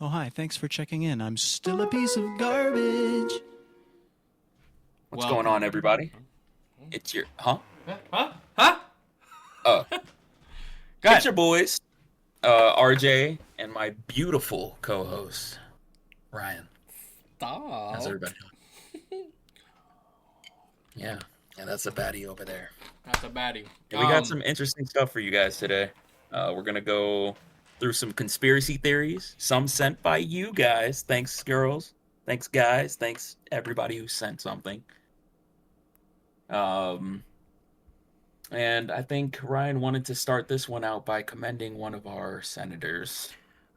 Oh, hi. Thanks for checking in. I'm still a piece of garbage. What's going on, everybody? It's your Huh? uh Go it's ahead. your boys, RJ, and my beautiful co-host, Ryan. How's Stop. everybody doing? Yeah, that's a baddie over there. That's a baddie. Yeah, we got some interesting stuff for you guys today. We're gonna go through some conspiracy theories, some sent by you guys. Thanks, girls. Thanks, guys. Thanks, everybody who sent something. And I think Ryan wanted to start this one out by commending one of our senators.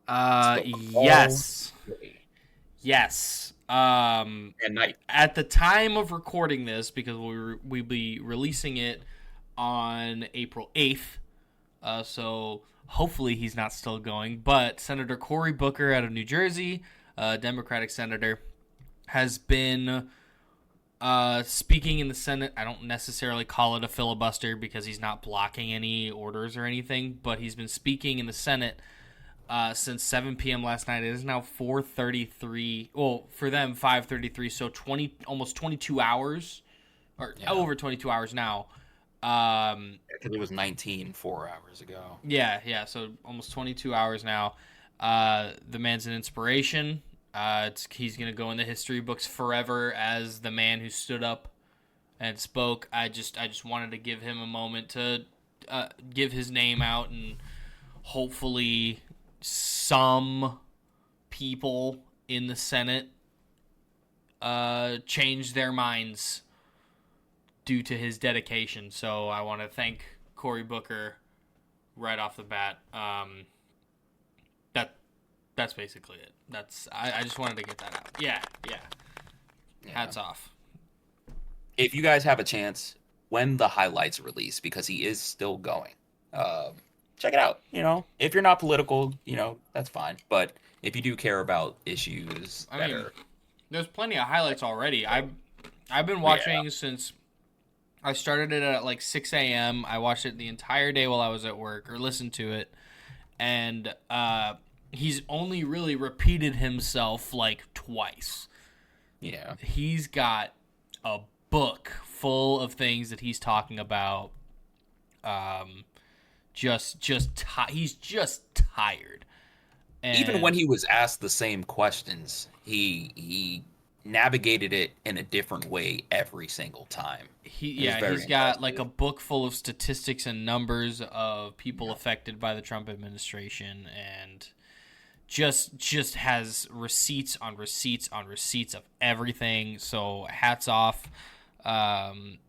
Yes. Yes. And night. At the time of recording this, because we'll be releasing it on April 8th, so hopefully he's not still going, but Senator Cory Booker out of New Jersey, Democratic senator, has been speaking in the Senate. I don't necessarily call it a filibuster because he's not blocking any orders or anything, but he's been speaking in the Senate since 7 p.m. last night. It is now 4:33. Well, for them, 5:33. So almost 22 hours, or over 22 hours now. Because it was 19 4 hours ago. Yeah. So almost 22 hours now. The man's an inspiration. He's going to go in the history books forever as the man who stood up and spoke. I just wanted to give him a moment to give his name out, and hopefully some people in the Senate change their minds due to his dedication. So I want to thank Cory Booker right off the bat. That's basically it. I just wanted to get that out. Yeah. Hats off. If you guys have a chance, when the highlights release, because he is still going, check it out. If you're not political, that's fine. But if you do care about issues there's plenty of highlights already. I've been watching since I started it at like 6 a.m. I watched it the entire day while I was at work, or listened to it, and he's only really repeated himself like twice. Yeah. He's got a book full of things that he's talking about. He's just tired. And even when he was asked the same questions, he navigated it in a different way every single time. He's got like a book full of statistics and numbers of people affected by the Trump administration, and just has receipts on receipts on receipts of everything. So hats off. And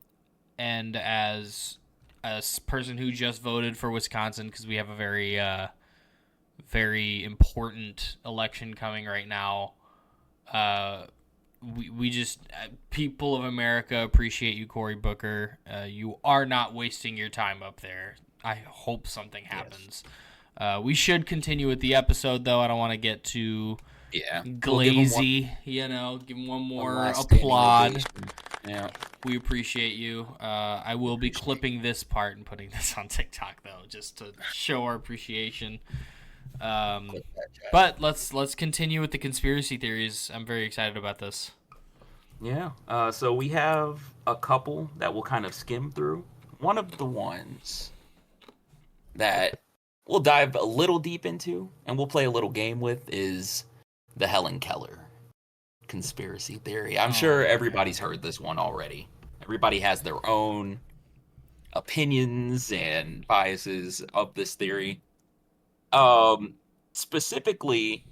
as a person who just voted for Wisconsin, because we have a very very important election coming right now, we just people of America appreciate you, Cory Booker. You are not wasting your time up there. I hope something happens. Yes. We should continue with the episode, though. I don't want to get too glazy. We'll give him one more applaud. Yeah, we appreciate you. I will be clipping this part and putting this on TikTok, though, just to show our appreciation. But let's continue with the conspiracy theories. I'm very excited about this. Yeah. So we have a couple that we'll kind of skim through. One of the ones that we'll dive a little deep into and we'll play a little game with is the Helen Keller conspiracy theory. I'm sure everybody's heard this one already. Everybody has their own opinions and biases of this theory. Specifically,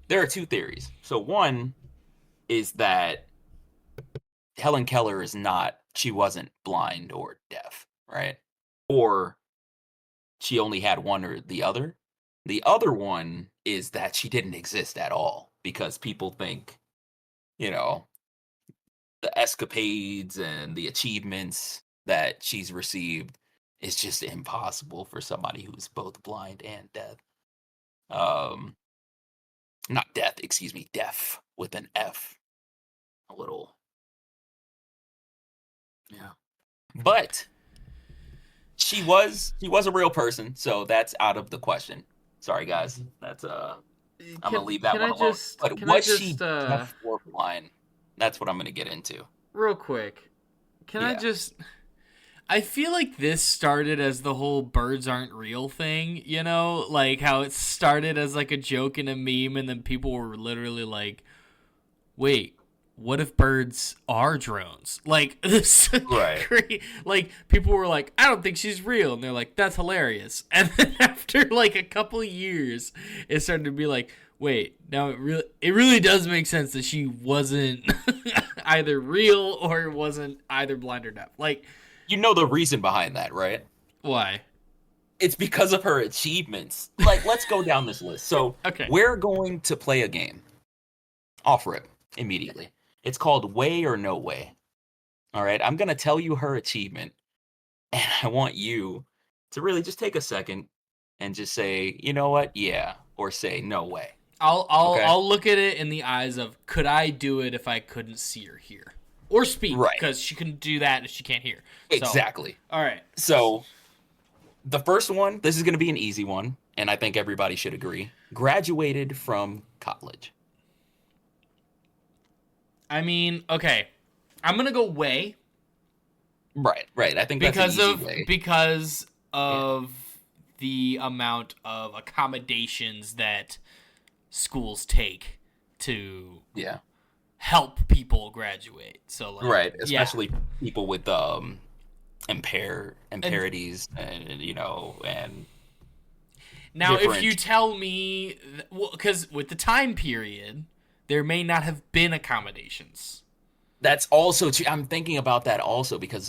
there are two theories. So one is that Helen Keller she wasn't blind or deaf, right? Or she only had one or the other. The other one is that she didn't exist at all, because people think, the escapades and the achievements that she's received is just impossible for somebody who's both blind and deaf. Not death, excuse me, deaf with an F. A little. Yeah. But she was a real person, so that's out of the question. Sorry guys. That's I'm gonna leave that one alone. But was she deaf or blind? That's what I'm gonna get into. Real quick, I feel like this started as the whole birds aren't real thing, you know? Like how it started as like a joke and a meme, and then people were literally like, wait, what if birds are drones? Like, this right. Like, people were like, I don't think she's real. And they're like, that's hilarious. And then after like a couple years, it started to be like, wait, now it really does make sense that she wasn't either real or wasn't either blind or deaf. Like, you know the reason behind that, right? Why? It's because of her achievements. Like, let's go down this list. So, okay. We're going to play a game. Off rip immediately. It's called Way or No Way. All right, I'm going to tell you her achievement, and I want you to really just take a second and just say, you know what, yeah, or say, no way. I'll look at it in the eyes of, could I do it if I couldn't see or hear? Or speak, because she can do that if she can't hear. Exactly. So, all right. So, the first one, this is going to be an easy one, and I think everybody should agree. Graduated from college. I mean, okay, I'm gonna go way. Right. I think that's an easy way. Because of the amount of accommodations that schools take to help people graduate. So like, right, especially people with impairedities and you know and. Now, if you tell me, because with the time period. There may not have been accommodations. That's also true. I'm thinking about that also because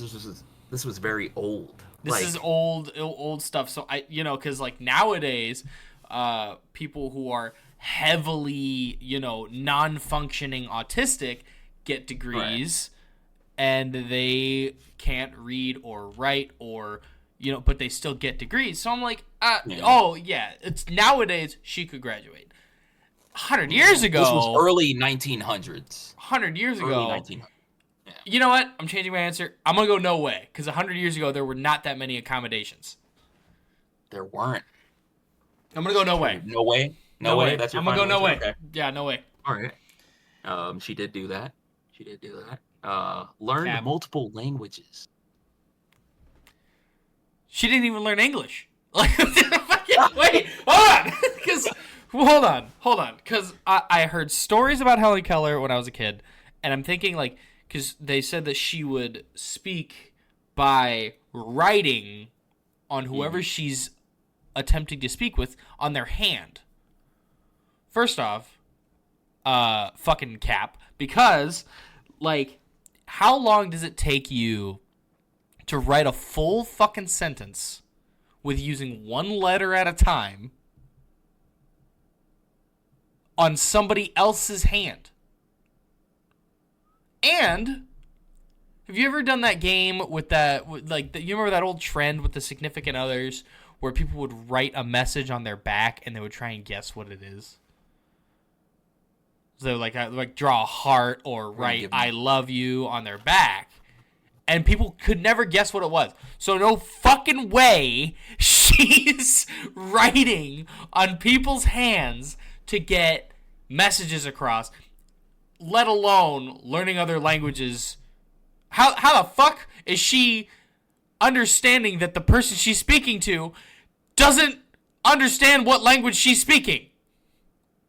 this was very old. This is old stuff. So because like nowadays, people who are heavily, non-functioning autistic get degrees, and they can't read or write or but they still get degrees. So I'm like, it's nowadays she could graduate. 100 years ago. This was early 1900s. 100 years ago. Early 1900s. Yeah. You know what? I'm changing my answer. I'm going to go no way. Because 100 years ago, there were not that many accommodations. There weren't. I'm going to go no way. No way? No way? That's your I'm going to go no way. Okay. Yeah, no way. All right. She did do that. Learned multiple languages. She didn't even learn English. Like, wait, hold on. Because I heard stories about Helen Keller when I was a kid, and I'm thinking, like, because they said that she would speak by writing on whoever she's attempting to speak with on their hand. First off, fucking cap, because, like, how long does it take you to write a full fucking sentence with using one letter at a time on somebody else's hand? And have you ever done that game with that, you remember that old trend with the significant others where people would write a message on their back and they would try and guess what it is? So like draw a heart or write "I love you" on their back. And people could never guess what it was. So no fucking way she's writing on people's hands to get messages across, let alone learning other languages. How the fuck is she understanding that the person she's speaking to doesn't understand what language she's speaking?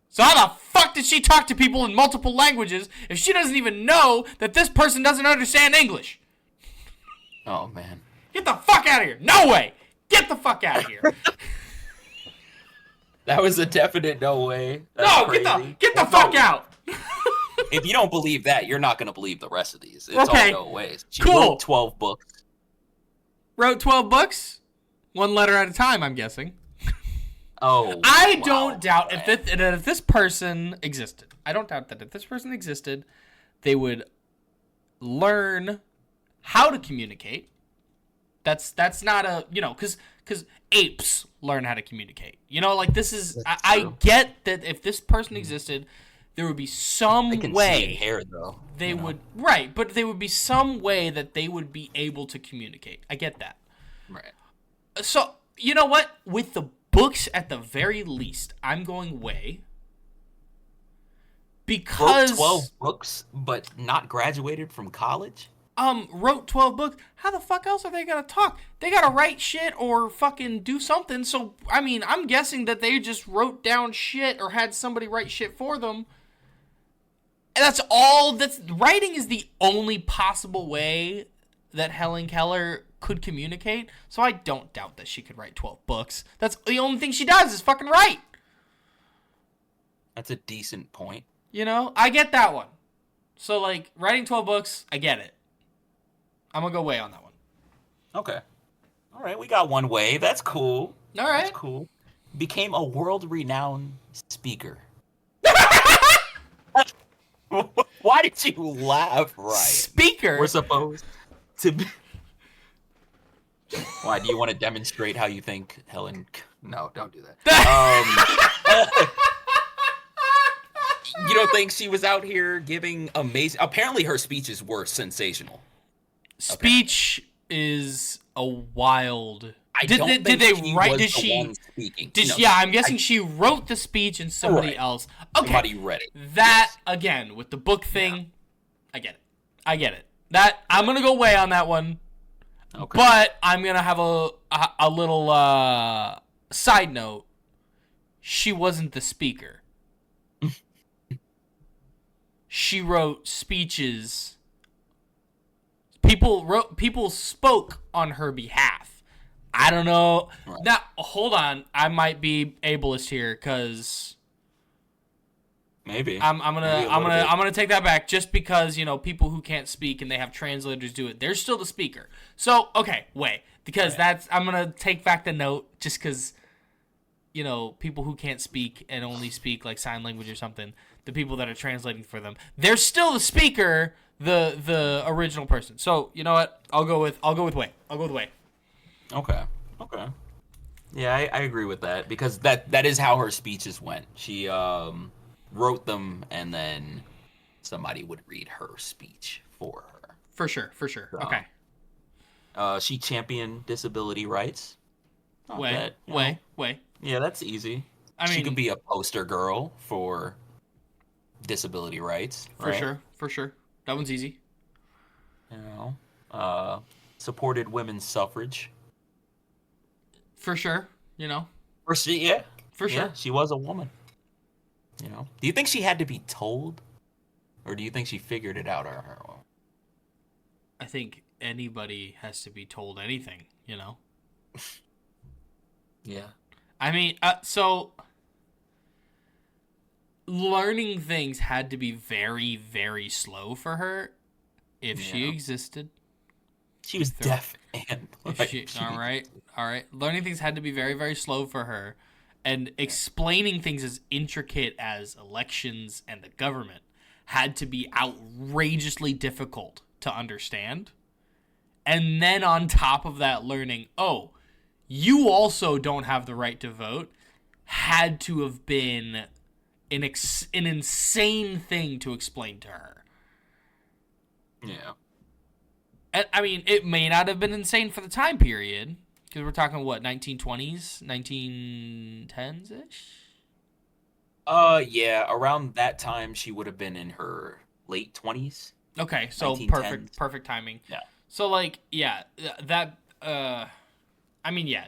So how the fuck did she talk to people in multiple languages if she doesn't even know that this person doesn't understand English? Oh, man. Get the fuck out of here. No way. Get the fuck out of here. That was a definite no way. That's crazy. Get the fuck out. If you don't believe that, you're not going to believe the rest of these. It's all no ways. She wrote 12 books. Wrote 12 books? One letter at a time, I'm guessing. Oh, I don't doubt if this person existed. I don't doubt that if this person existed, they would learn how to communicate. That's not a, because apes learn how to communicate. Like this is, I get that if this person existed, there would be some way. See hair, though. They would, right, but there would be some way that they would be able to communicate. I get that. Right. So, you know what? With the books at the very least, I'm going way. because wrote 12 books, but not graduated from college. Wrote 12 books. How the fuck else are they gonna talk? They gotta write shit or fucking do something. So I mean, I'm guessing that they just wrote down shit or had somebody write shit for them. And that's all. Writing is the only possible way that Helen Keller could communicate. So I don't doubt that she could write 12 books. That's the only thing she does is fucking write. That's a decent point. You know, I get that one. So like writing 12 books, I get it. I'm gonna go way on that one. Okay. All right, we got one way. That's cool. All right. That's cool. Became a world-renowned speaker. Why did you laugh, Ryan? Speaker? We're supposed to be... Why, do you want to demonstrate how you think Helen... No, don't do that. You don't think she was out here giving amazing... Apparently her speeches were sensational. Speech is a wild... Did think they she write? was Did the she? one speaking. Did No, yeah, I'm guessing she wrote the speech and somebody else. Okay, somebody read it. That again with the book thing, I get it. That I'm gonna go way on that one. Okay. But I'm gonna have a little side note. She wasn't the speaker. She wrote speeches. People spoke on her behalf. I don't know. Right. Now, hold on. I might be ableist here because Maybe. I'm gonna take that back just because, you know, people who can't speak and they have translators do it. They're still the speaker. So, okay, wait. Because I'm gonna take back the note just because, you know, people who can't speak and only speak like sign language or something, the people that are translating for them, they're still the speaker, the original person. So, you know what? I'll go with way. I'll go with way. Okay. Yeah, I agree with that because that is how her speeches went. She wrote them and then somebody would read her speech for her. For sure. So, okay. She championed disability rights. Way. Yeah, that's easy. I mean, she could be a poster girl for disability rights. For sure. That one's easy. You know, supported women's suffrage. For sure, you know. For sure. She was a woman. You know. Do you think she had to be told, or do you think she figured it out on her own? I think anybody has to be told anything, you know. Yeah. I mean, so learning things had to be very, very slow for her if she existed. She was deaf and all right. Learning things had to be very, very slow for her, and explaining things as intricate as elections and the government had to be outrageously difficult to understand. And then on top of that, learning, you also don't have the right to vote, had to have been an insane thing to explain to her. Yeah. And, I mean, it may not have been insane for the time period, because we're talking, 1920s, 1910s-ish? Yeah, around that time, she would have been in her late 20s. Okay, so 1910s. perfect timing. Yeah. So,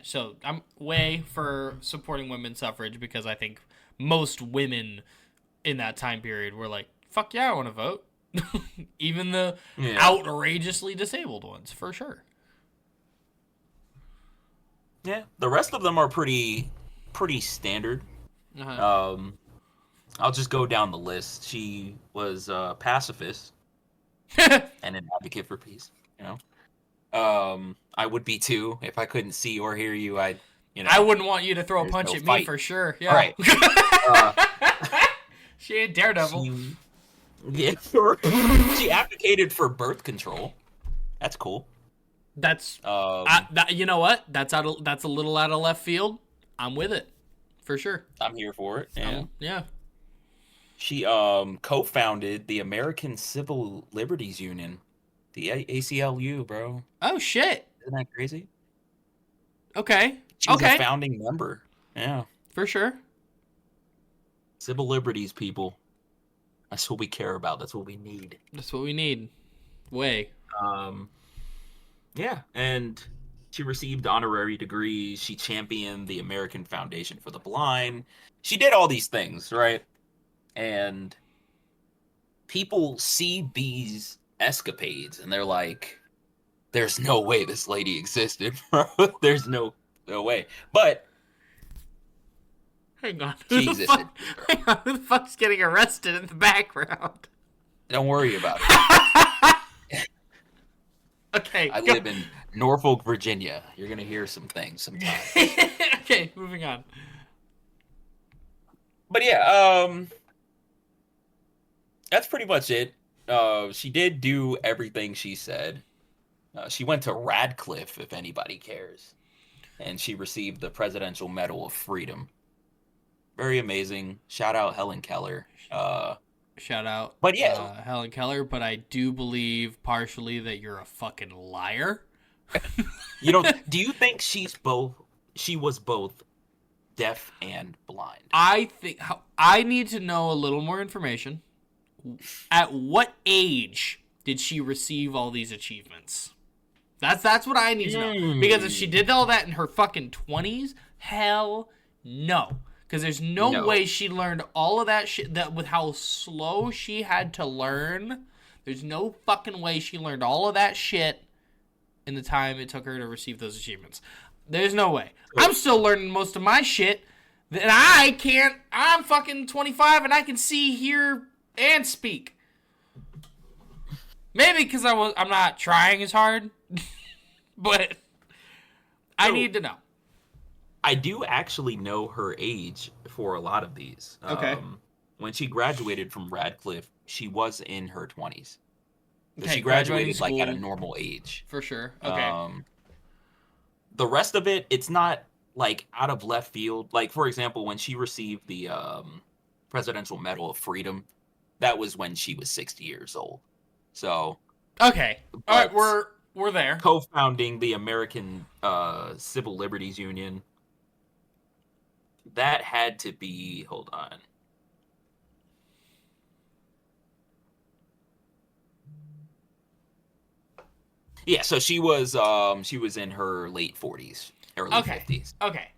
so I'm way for supporting women's suffrage, because I think most women in that time period were like, fuck yeah, I want to vote. Even the outrageously disabled ones, for sure. Yeah, the rest of them are pretty standard. Uh-huh. I'll just go down the list. She was a pacifist and an advocate for peace. You know, I would be too if I couldn't see or hear you. I wouldn't want you to throw a punch at me for sure. Yeah. Right. She ain't Daredevil. She advocated for birth control. That's cool. That's you know what? That's a little out of left field. I'm with it, for sure. I'm here for it. Yeah. Yeah. She co-founded the American Civil Liberties Union, the ACLU, bro. Oh shit! Isn't that crazy? Okay. She was a founding member. Yeah. For sure. Civil liberties, people. That's what we care about. That's what we need. That's what we need. Way. Um, yeah, and she received honorary degrees. She championed the American Foundation for the Blind. She did all these things, right? And people see these escapades and they're like, there's no way this lady existed, bro. There's no way. But Hang on. she existed. Hang on. Who the fuck's getting arrested in the background? Don't worry about it. Okay. I live in Norfolk, Virginia. You're gonna hear some things sometimes. Okay, moving on. But yeah, that's pretty much it. She did do everything she said. She went to Radcliffe, if anybody cares, and she received the Presidential Medal of Freedom. Very amazing. Shout out Helen Keller. Shout out, but yeah, Helen Keller. But I do believe partially that you're a fucking liar. You know, do you think she was both deaf and blind? I think I need to know a little more information. At what age did she receive all these achievements? That's what I need to know. Because if she did all that in her fucking 20s, hell no. Because there's no way she learned all of that shit, that with how slow she had to learn. There's no fucking way she learned all of that shit in the time it took her to receive those achievements. There's no way. I'm still learning most of my shit, and I can't. I'm fucking 25 and I can see, hear, and speak. Maybe because I'm not trying as hard, but I need to know. I do actually know her age for a lot of these. Okay. When she graduated from Radcliffe, she was in her 20s. So Okay, she graduated graduating like at a school. normal age. For sure. Okay. The rest of it, it's not like out of left field. Like, for example, when she received the Presidential Medal of Freedom, that was when she was 60 years old. So Okay. All right, we're there. Co-founding the American Civil Liberties Union. That had to be, hold on. Yeah, so she was in her late 40s, early 50s. Okay.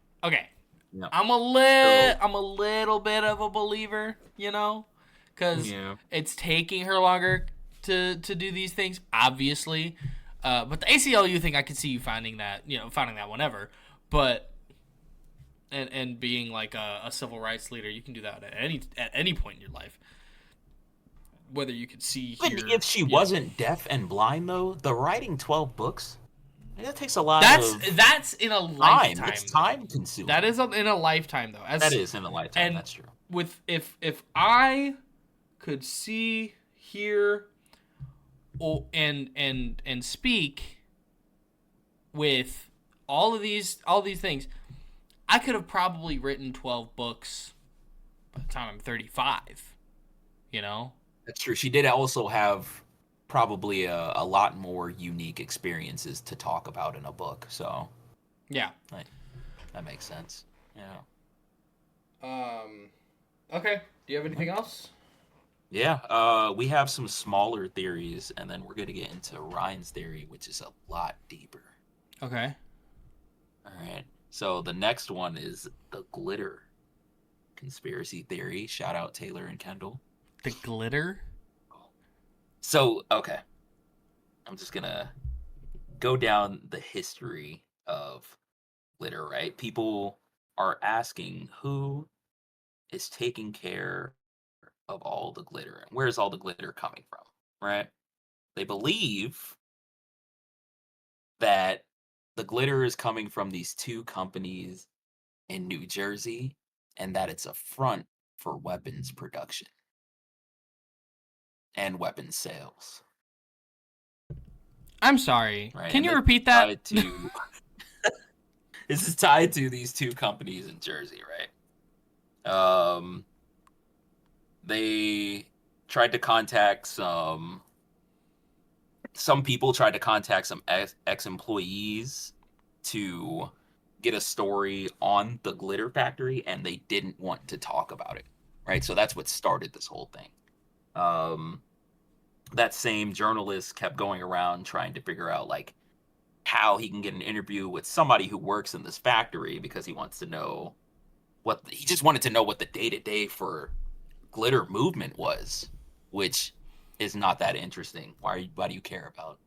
No. I'm a little bit of a believer, you know, because it's taking her longer to do these things, obviously. But the ACLU thing, I could see you finding that whenever. But and being like a civil rights leader, you can do that at any point in your life. Whether you could see, hear, if she wasn't deaf and blind, though, the writing 12 books, that takes a lot that's in a lifetime. It's time consuming. That is in a lifetime, though. That is in a lifetime. That's true. If I could see, hear, and speak with all these things, I could have probably written 12 books by the time I'm 35. You know? That's true. She did also have probably a lot more unique experiences to talk about in a book. So, yeah, that makes sense. Yeah. Okay. Do you have anything else? Yeah. We have some smaller theories, and then we're gonna get into Ryan's theory, which is a lot deeper. Okay. All right. So the next one is the glitter conspiracy theory. Shout out Taylor and Kendall. The glitter? So, okay. I'm just gonna go down the history of glitter, right? People are asking who is taking care of all the glitter and where's all the glitter coming from, right? They believe that the glitter is coming from these two companies in New Jersey and that it's a front for weapons production and weapons sales. I'm sorry. Right? Can you repeat that? This is tied to these two companies in Jersey, right? They tried to contact some people tried to contact some ex-employees to get a story on the glitter factory, and they didn't want to talk about it, right? So that's what started this whole thing. Um, that same journalist kept going around trying to figure out like how he can get an interview with somebody who works in this factory because he wants to know he just wanted to know what the day-to-day for glitter movement was, which is not that interesting. Why do you care about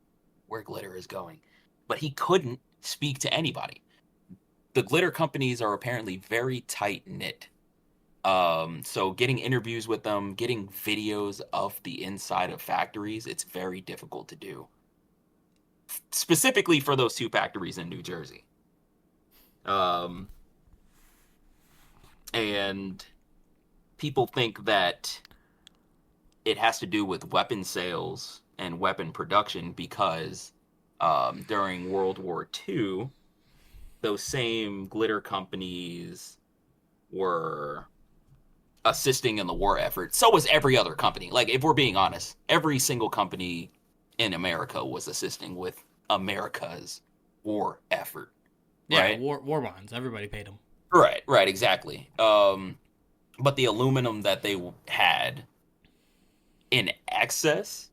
where glitter is going? But he couldn't speak to anybody. The glitter companies are apparently very tight-knit. So getting interviews with them, getting videos of the inside of factories, it's very difficult to do. Specifically for those two factories in New Jersey. And people think that it has to do with weapon sales and weapon production because during World War II, those same glitter companies were assisting in the war effort. So was every other company. Like, if we're being honest, every single company in America was assisting with America's war effort. Yeah, right? war bonds. Everybody paid them. Right, exactly. But the aluminum that they had in excess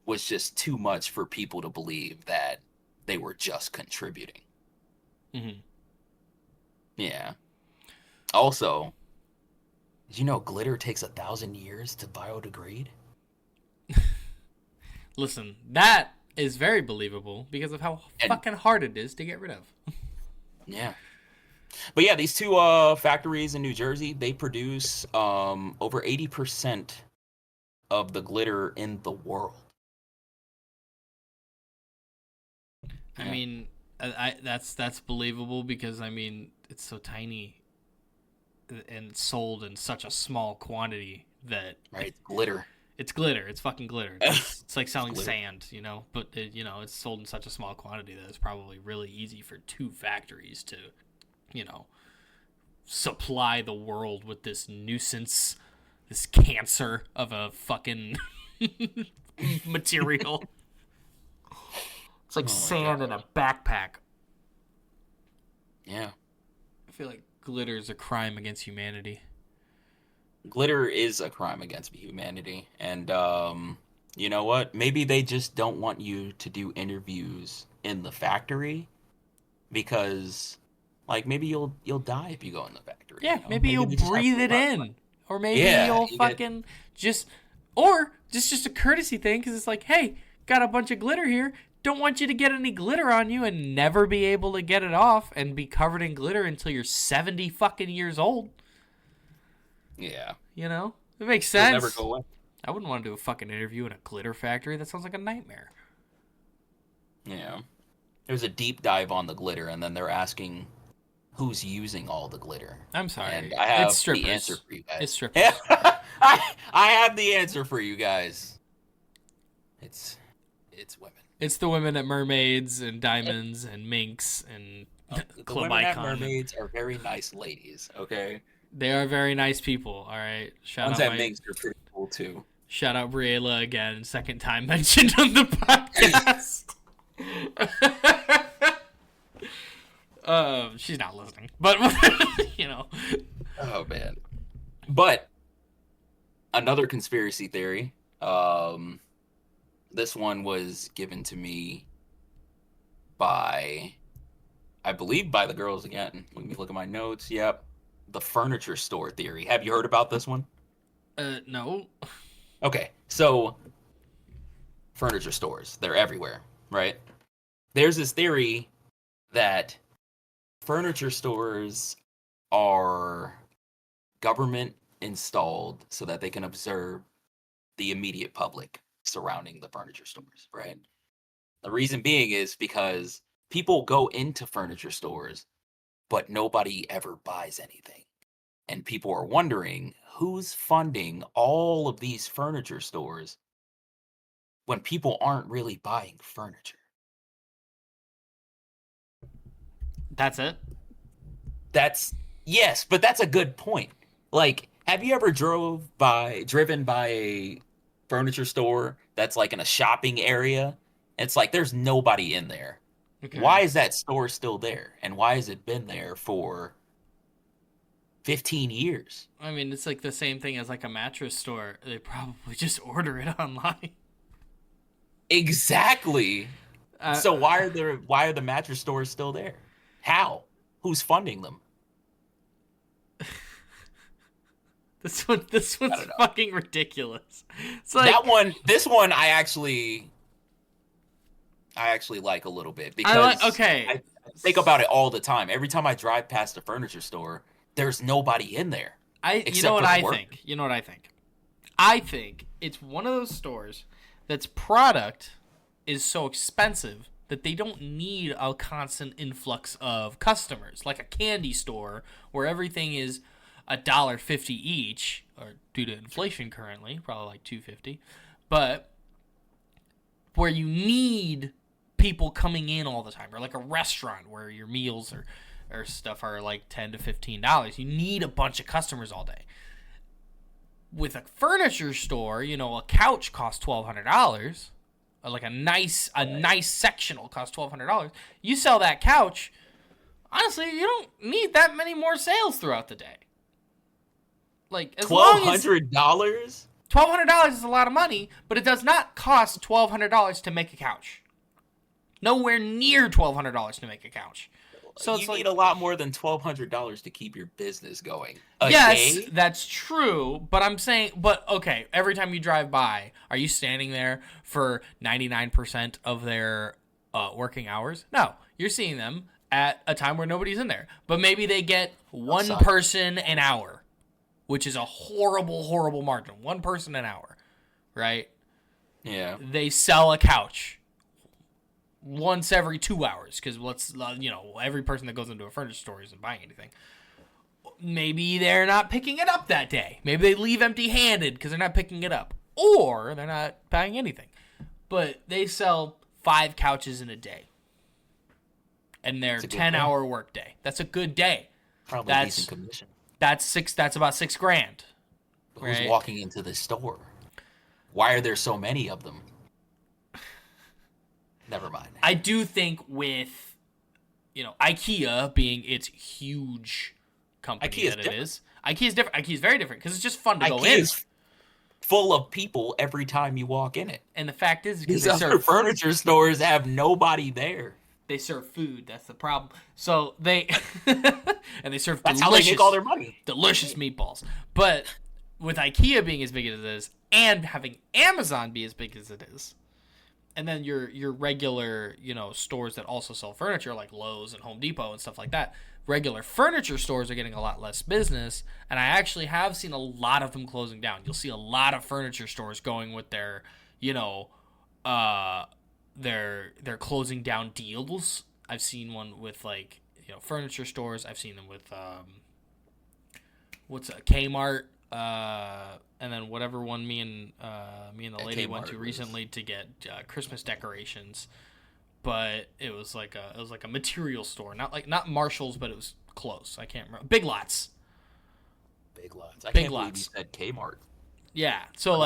was just too much for people to believe that they were just contributing. Mm-hmm. Yeah. Also, did you know glitter takes 1,000 years to biodegrade? Listen, that is very believable because of how fucking hard it is to get rid of. Yeah. But yeah, these two factories in New Jersey, they produce over 80% of the glitter in the world. I mean, that's believable because, I mean, it's so tiny and sold in such a small quantity that... Right, it's glitter. It's glitter. It's fucking glitter. It's like selling glitter. sand, you know? But, it's sold in such a small quantity that it's probably really easy for two factories to, supply the world with this nuisance, this cancer of a fucking material. It's like sand in a backpack. Yeah. I feel like glitter is a crime against humanity. Glitter is a crime against humanity. And, you know what? Maybe they just don't want you to do interviews in the factory because, like, maybe you'll die if you go in the factory. Yeah, you know? maybe you'll breathe it in. Or maybe you'll fucking just a courtesy thing because it's like, hey, got a bunch of glitter here. Don't want you to get any glitter on you and never be able to get it off and be covered in glitter until you're 70 fucking years old. Yeah. It makes sense. It'll never go away. I wouldn't want to do a fucking interview in a glitter factory. That sounds like a nightmare. Yeah. There's a deep dive on the glitter, and then they're asking who's using all the glitter. I'm sorry. And I have it's strippers. the answer for you guys. It's strippers. I have the answer for you guys. It's women. It's the women at Mermaids and Diamonds and Minx and The Club women Icon. at Mermaids are very nice ladies, okay? They are very nice people, all right? Ones at Minx are pretty cool, too. Shout out Briella again, second time mentioned on the podcast. She's not listening, but, Oh, man. But, another conspiracy theory, this one was given to me by the girls again. Let me look at my notes. Yep. The furniture store theory. Have you heard about this one? No. Okay. So, furniture stores, they're everywhere, right? There's this theory that furniture stores are government installed so that they can observe the immediate public surrounding the furniture stores, right? The reason being is because people go into furniture stores, but nobody ever buys anything. And people are wondering who's funding all of these furniture stores when people aren't really buying furniture. That's it? Yes, but that's a good point. Like, have you ever driven by a furniture store that's like in a shopping area? It's like there's nobody in there. Okay. Why is that store still there? And why has it been there for 15 years. I mean, it's like the same thing as like a mattress store. They probably just order it online. Exactly. So why are the mattress stores still there? How? Who's funding them? This one's fucking ridiculous. It's like This one I actually like a little bit because I think about it all the time. Every time I drive past a furniture store, there's nobody in there. You know what I think? You know what I think? I think it's one of those stores that's product is so expensive that they don't need a constant influx of customers, like a candy store where everything is $1.50 each, or due to inflation currently, probably like $2.50, but where you need people coming in all the time, or like a restaurant where your meals or stuff are like $10 to $15. You need a bunch of customers all day. With a furniture store, you know, a couch costs $1,200. Like a nice sectional costs $1,200. You sell that couch, honestly, you don't need that many more sales throughout the day. Like as $1,200? $1,200 is a lot of money, but it does not cost $1,200 to make a couch. Nowhere near $1,200 to make a couch. So you need a lot more than $1,200 to keep your business going. Yes, day? that's true. But I'm saying, okay, every time you drive by, are you standing there for 99% of their working hours? No, you're seeing them at a time where nobody's in there. But maybe they get one person an hour, which is a horrible, horrible margin. One person an hour, right? Yeah. They sell a couch once every 2 hours because every person that goes into a furniture store isn't buying anything. Maybe they're not picking it up that day. Maybe they leave empty-handed because they're not picking it up, or they're not buying anything. But they sell 5 couches in a day, and their 10-hour work day. That's a good day. Probably decent commission. That's about $6,000. Who's walking into the store? Why are there so many of them? Never mind. I do think with, IKEA being its huge company it is. IKEA's different. IKEA's very different because it's just fun to go in. IKEA's full of people every time you walk in it. And the fact is, because these other furniture stores have nobody there. They serve food. That's the problem. So they and they serve That's how they make all their money. Delicious meatballs. But with IKEA being as big as it is, and having Amazon be as big as it is, and then your regular, stores that also sell furniture like Lowe's and Home Depot and stuff like that, regular furniture stores are getting a lot less business, and I actually have seen a lot of them closing down. You'll see a lot of furniture stores going with their, their closing down deals. I've seen one with furniture stores. I've seen them with Kmart. And then whatever one me and the lady went to recently to get Christmas decorations, but it was like a material store, not Marshall's, but it was close. I can't remember. Big Lots. I can't believe you said Kmart. Yeah, so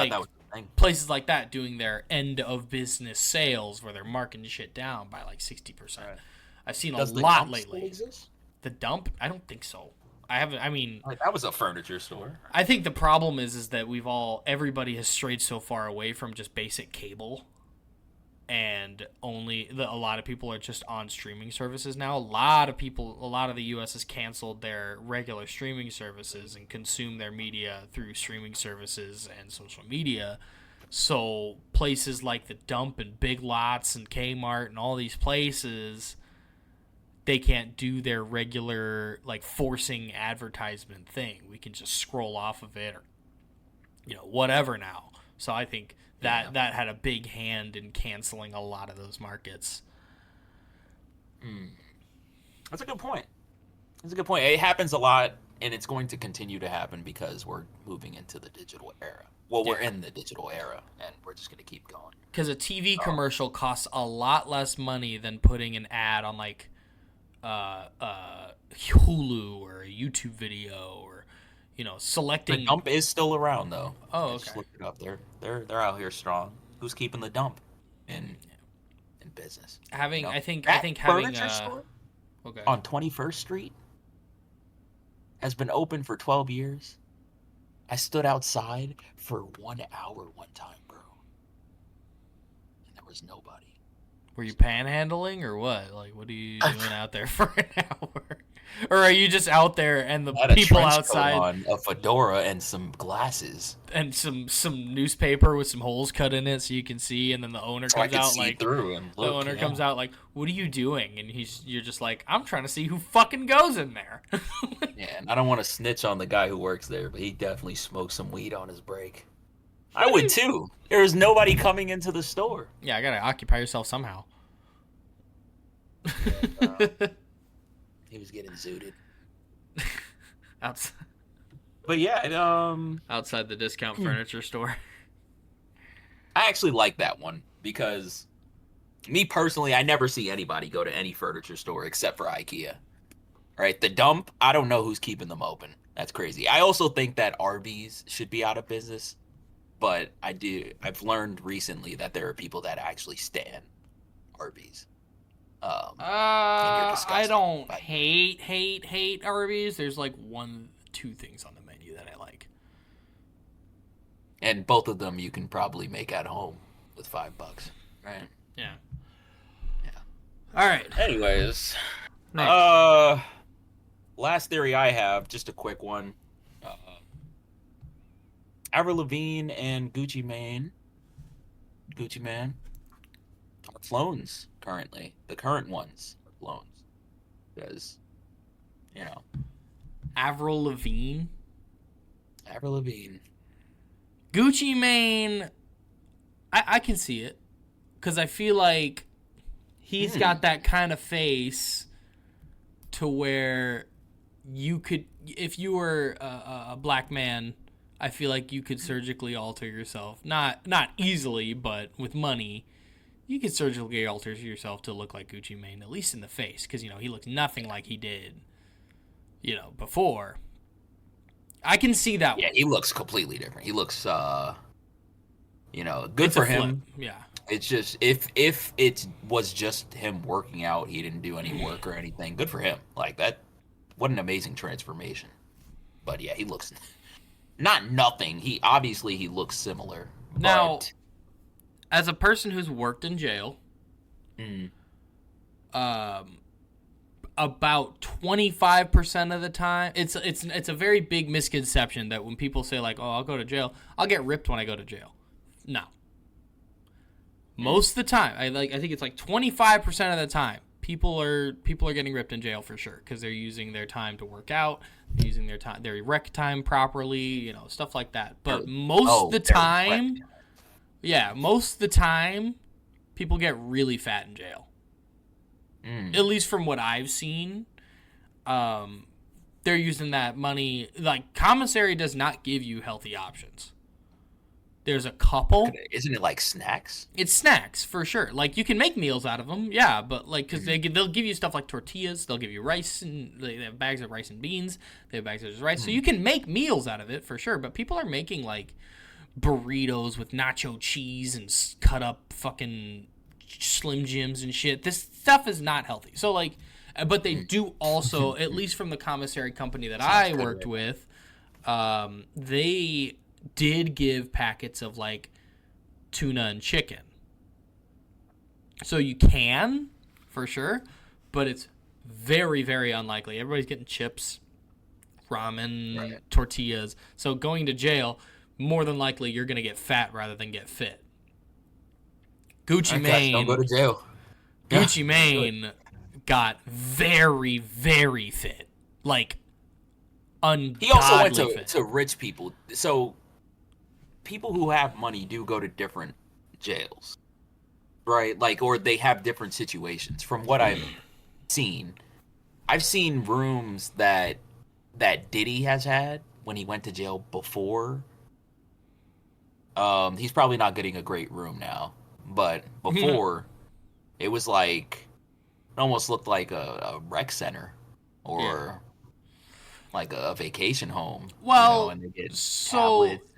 places like that doing their end of business sales where they're marking shit down by 60%. Right. I've seen a lot lately. Still exist? The Dump? I don't think so. I haven't. I mean, that was a furniture store. I think the problem is that everybody has strayed so far away from just basic cable, and a lot of people are just on streaming services now. A lot of the U.S. has canceled their regular streaming services and consume their media through streaming services and social media. So places like the Dump and Big Lots and Kmart and all these places, they can't do their regular forcing advertisement thing. We can just scroll off of it or whatever now. So I think that had a big hand in canceling a lot of those markets. That's a good point. It happens a lot, and it's going to continue to happen because we're moving into the digital era. Well, we're in the digital era, and we're just going to keep going. Because a TV commercial costs a lot less money than putting an ad on Hulu or a YouTube video or selecting. The Dump is still around though. Oh, okay. Just look it up. They're out here strong. Who's keeping the Dump in business? Having I think that having furniture store on 21st Street has been open for 12 years. I stood outside for 1 hour one time, bro. And there was nobody. Were you panhandling or what? Like, what are you doing out there for an hour? Or are you just out there and the I had a people trench outside coat on, a fedora, and some glasses. and some newspaper with some holes cut in it so you can see, and then the owner So I comes could out see like through and look, the owner comes out like, "What are you doing?" And you're just like, "I'm trying to see who fucking goes in there." Yeah, and I don't want to snitch on the guy who works there, but he definitely smoked some weed on his break. I would too. There was nobody coming into the store. Yeah, I gotta occupy yourself somehow. He was getting zooted. Outside, But yeah, outside the discount furniture store. I actually like that one because me personally, I never see anybody go to any furniture store except for IKEA. Right? The dump, I don't know who's keeping them open. That's crazy. I also think that Arby's should be out of business, but I've learned recently that there are people that actually stan Arby's. I don't hate Arby's. There's like 2 things on the menu that I like. And both of them you can probably make at home with $5, right? Yeah. All right. Anyways, Next. last theory I have, just a quick one. Avril Lavigne and Gucci Mane are clones currently. The current ones are clones. Because, Avril Lavigne. Gucci Mane, I can see it. Because I feel like he's got that kind of face to where you could, if you were a black man, I feel like you could surgically alter yourself. Not easily, but with money, you could surgically alter yourself to look like Gucci Mane, at least in the face. Because, he looks nothing like he did, before. I can see that one. Yeah, he looks completely different. He looks, good It's for a flip. him. Yeah. It's just, if it was just him working out, he didn't do any work or anything, good for him. Like, that, what an amazing transformation. But yeah, he looks, not nothing. He looks similar. Now, but, as a person who's worked in jail, about 25% of the time, it's a very big misconception that when people say like, "Oh, I'll go to jail," I'll get ripped when I go to jail. No. Most of the time, I think it's like 25% of the time, people are getting ripped in jail for sure because they're using their time to work out, they're using their rec time properly, stuff like that. But most of the time, people get really fat in jail. At least from what I've seen, they're using that money. Like, commissary does not give you healthy options. There's a couple. Isn't it like snacks? It's snacks, for sure. Like, you can make meals out of them, yeah, but, like, because they'll give you stuff like tortillas, they'll give you rice, and they have bags of rice and beans, they have bags of rice, so you can make meals out of it, for sure, but people are making, like, burritos with nacho cheese and cut up fucking Slim Jims and shit. This stuff is not healthy. So, like, but they do also, at least from the commissary company that I worked with, they did give packets of, like, tuna and chicken. So you can, for sure, but it's very, very unlikely. Everybody's getting chips, ramen, tortillas. So going to jail, more than likely you're going to get fat rather than get fit. Gucci Mane. Don't go to jail. Gucci Mane got very, very fit. Like, ungodly He also went fit. to rich people. So people who have money do go to different jails, right? Like, or they have different situations. From what I've seen rooms that Diddy has had when he went to jail before. He's probably not getting a great room now, but before it was like, it almost looked like a rec center or like a vacation home. Well, and they get so tablets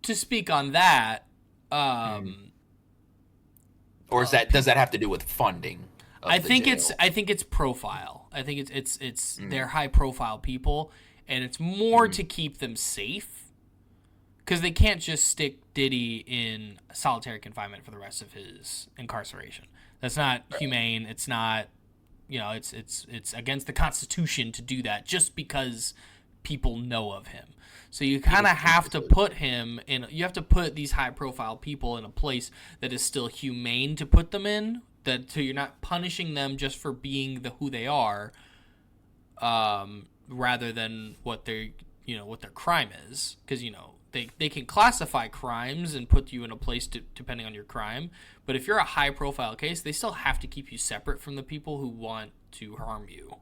to speak on that, or is does that have to do with funding? I think it's profile. I think it's they're high profile people, and it's more to keep them safe, because they can't just stick Diddy in solitary confinement for the rest of his incarceration. That's not humane. It's not, it's against the Constitution to do that just because people know of him. So you kind of have to put him in. You have to put these high-profile people in a place that is still humane to put them in. So you're not punishing them just for being who they are, rather than what their crime is. Because they can classify crimes and put you in a place depending on your crime. But if you're a high-profile case, they still have to keep you separate from the people who want to harm you.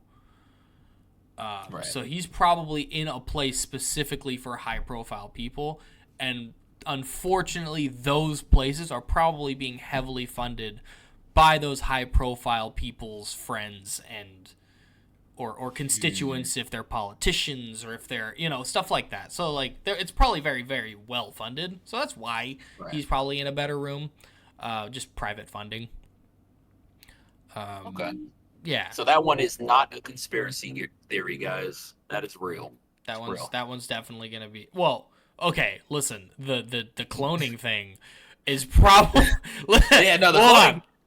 So he's probably in a place specifically for high-profile people, and unfortunately, those places are probably being heavily funded by those high-profile people's friends and or constituents, if they're politicians or if they're stuff like that. So it's probably very, very well funded. So that's why he's probably in a better room, just private funding. Okay. Yeah. So that one is not a conspiracy theory, guys. That is real. That one's definitely gonna be. Well, okay. Listen, the cloning thing is probably. Yeah, no,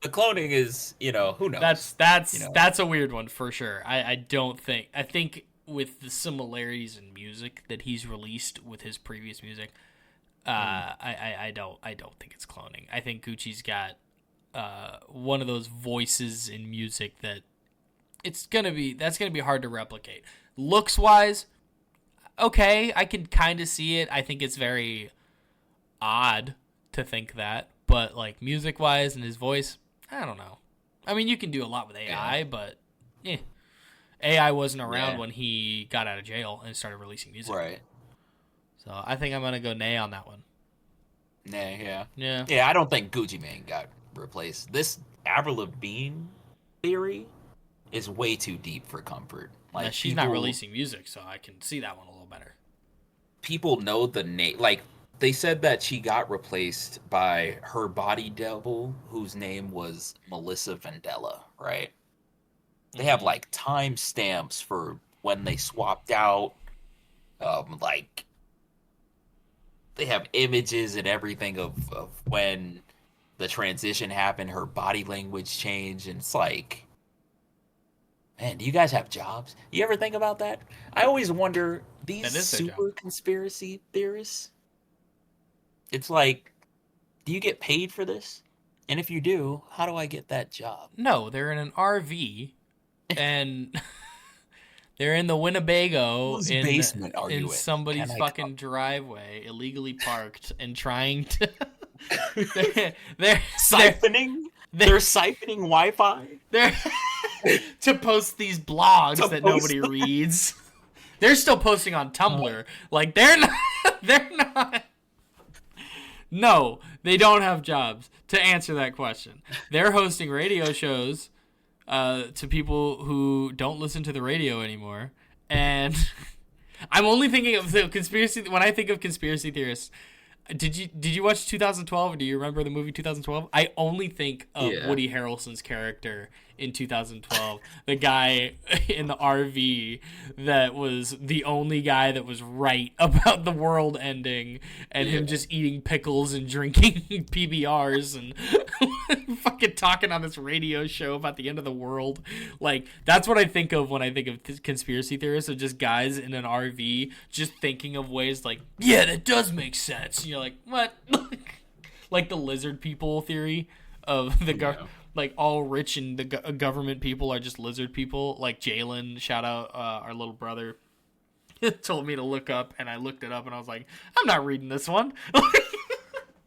the cloning is, who knows? That's a weird one for sure. I think with the similarities in music that he's released with his previous music, I don't think it's cloning. I think Gucci's got one of those voices in music that's gonna be hard to replicate. Looks wise, okay, I can kind of see it. I think it's very odd to think that, but music wise and his voice, I don't know. I mean, you can do a lot with AI, but AI wasn't around when he got out of jail and started releasing music. Right. So I think I'm gonna go nay on that one. Nay, yeah. Yeah. Yeah, I don't think Gucci Mane got replaced. This Avril Lavigne theory is way too deep for comfort. She's not releasing music, so I can see that one a little better. People know the name. They said that she got replaced by her body double, whose name was Melissa Vandella, right? They have time stamps for when they swapped out. They have images and everything of when the transition happened, her body language changed, and it's man, do you guys have jobs? You ever think about that? I always wonder, these super conspiracy theorists, it's do you get paid for this? And if you do, how do I get that job? No, they're in an RV, and they're in the Winnebago in somebody's fucking driveway, illegally parked, and trying to... they're siphoning? They're siphoning Wi-Fi? They're to post these blogs that nobody reads. They're still posting on Tumblr. They're not. No, they don't have jobs. To answer that question, they're hosting radio shows to people who don't listen to the radio anymore. And I'm only thinking of the conspiracy. When I think of conspiracy theorists, did you watch 2012? Or do you remember the movie 2012? I only think of Woody Harrelson's character in 2012, the guy in the RV that was the only guy that was right about the world ending, and him just eating pickles and drinking PBRs and fucking talking on this radio show about the end of the world. That's what I think of when I think of conspiracy theorists, of just guys in an RV just thinking of ways that does make sense. And you're like, what? Like the lizard people theory of the all rich and the government people are just lizard people. Jalen, shout out our little brother, told me to look up, and I looked it up, and I was like, I'm not reading this one.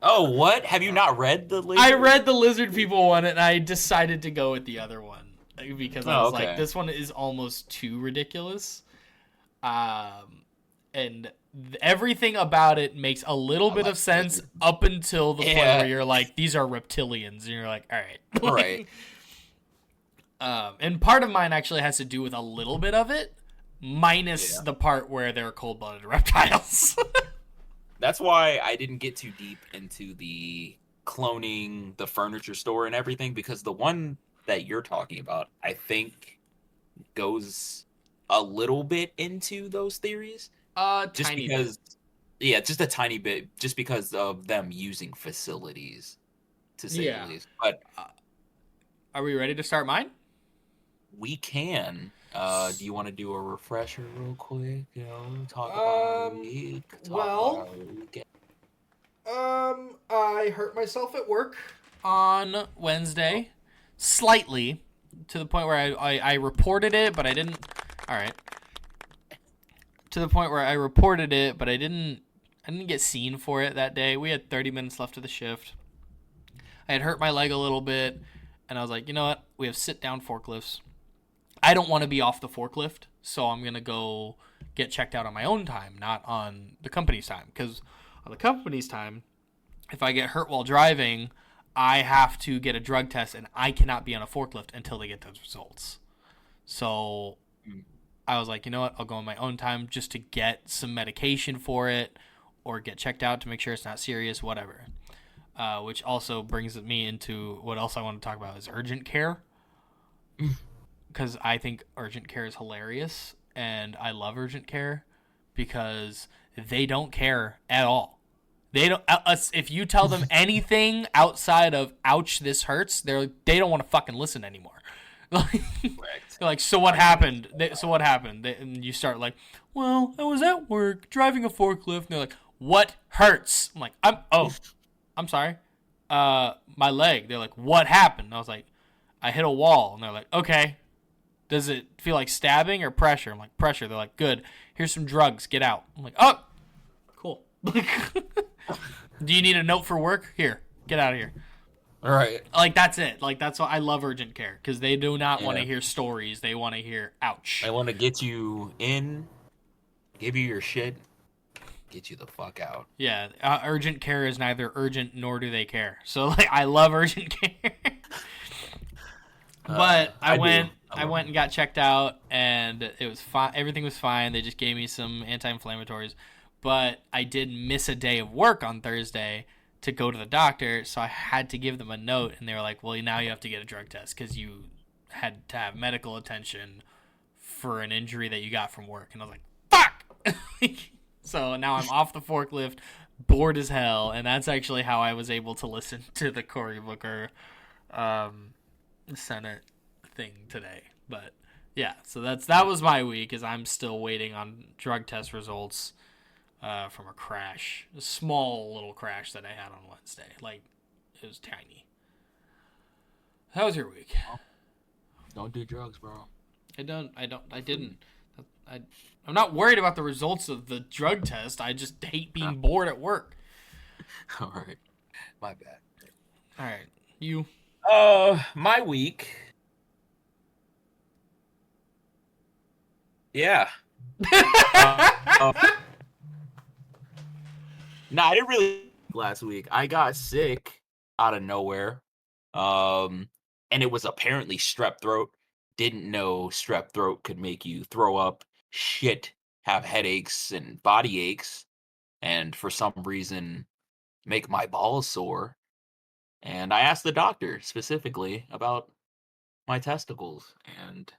Oh, what? Have you not read the lizard? I read the lizard people one, and I decided to go with the other one because I was like, this one is almost too ridiculous. And everything about it makes a little bit of sense up until the point where you're like, these are reptilians, and you're like, all right. And part of mine actually has to do with a little bit of it, minus the part where they're cold-blooded reptiles. That's why I didn't get too deep into the cloning the furniture store and everything, because the one that you're talking about, I think, goes a little bit into those theories. Just Tiny because, yeah, just a tiny bit, just because of them using facilities, to bit. say the Yeah. least. But Are we ready to start mine? we can. Do you want to do a refresher real quick? Talk about our Um, week. Talk about well, our weekend. I hurt myself at work on Wednesday, slightly, to the point where I reported it, but I didn't. All right. To the point where I reported it, but I didn't get seen for it that day. We had 30 minutes left of the shift. I had hurt my leg a little bit, and I was like, you know what? We have sit-down forklifts. I don't want to be off the forklift, so I'm going to go get checked out on my own time, not on the company's time. Because on the company's time, if I get hurt while driving, I have to get a drug test, and I cannot be on a forklift until they get those results. So I was like, you know what? I'll go on my own time just to get some medication for it or get checked out to make sure it's not serious, whatever. Which also brings me into what else I want to talk about is urgent care. Because I think urgent care is hilarious, and I love urgent care because they don't care at all. They don't. If you tell them anything outside of "ouch, this hurts," they don't want to fucking listen anymore. Like, so what happened? And you start like, well, I was at work driving a forklift, and they're like, what hurts? I'm like, I'm sorry, my leg. They're like, what happened? And I was like, I hit a wall, and they're like, okay. Does it feel like stabbing or pressure? I'm like, pressure. They're like, good. Here's some drugs. Get out. I'm like, oh, cool. Do you need a note for work? Here, get out of here. All right. Like, that's it. Like, that's why I love urgent care, because they do not want to hear stories. They want to hear, ouch. I want to get you in, give you your shit, get you the fuck out. Yeah, urgent care is neither urgent nor do they care. So, like, I love urgent care. But I went and got checked out, and it was fine. Everything was fine. They just gave me some anti-inflammatories. But I did miss a day of work on Thursday to go to the doctor, so I had to give them a note, and they were like, well, now you have to get a drug test because you had to have medical attention for an injury that you got from work. And I was like, fuck! So now I'm off the forklift, bored as hell, and that's actually how I was able to listen to the Cory Booker Senate thing today. But yeah, so that was my week, is I'm still waiting on drug test results from a small little crash that I had on Wednesday. Like, it was tiny. How was your week? Don't do drugs, bro. I didn't. I'm not worried about the results of the drug test. I just hate being bored at work. All right. My bad. All right. You? My week. Yeah. No, I didn't really last week. I got sick out of nowhere. And it was apparently strep throat. Didn't know strep throat could make you throw up, shit, have headaches and body aches, and for some reason make my balls sore. And I asked the doctor specifically about my testicles, and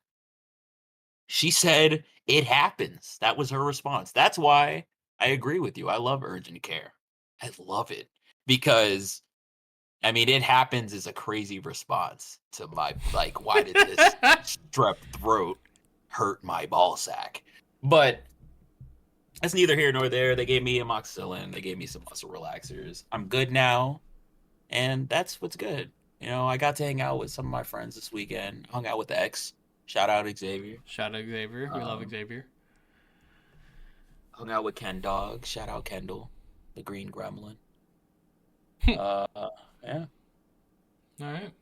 she said it happens. That was her response. That's why I agree with you. I love urgent care. I love it because, I mean, it happens is a crazy response to my, like, why did this strep throat hurt my ball sack? But that's neither here nor there. They gave me amoxicillin. They gave me some muscle relaxers. I'm good now, and that's what's good. I got to hang out with some of my friends this weekend. Hung out with X. Shout out Xavier. Shout out Xavier. We love Xavier. Hung out with Ken Dog. Shout out Kendall, the green gremlin. Yeah. All right.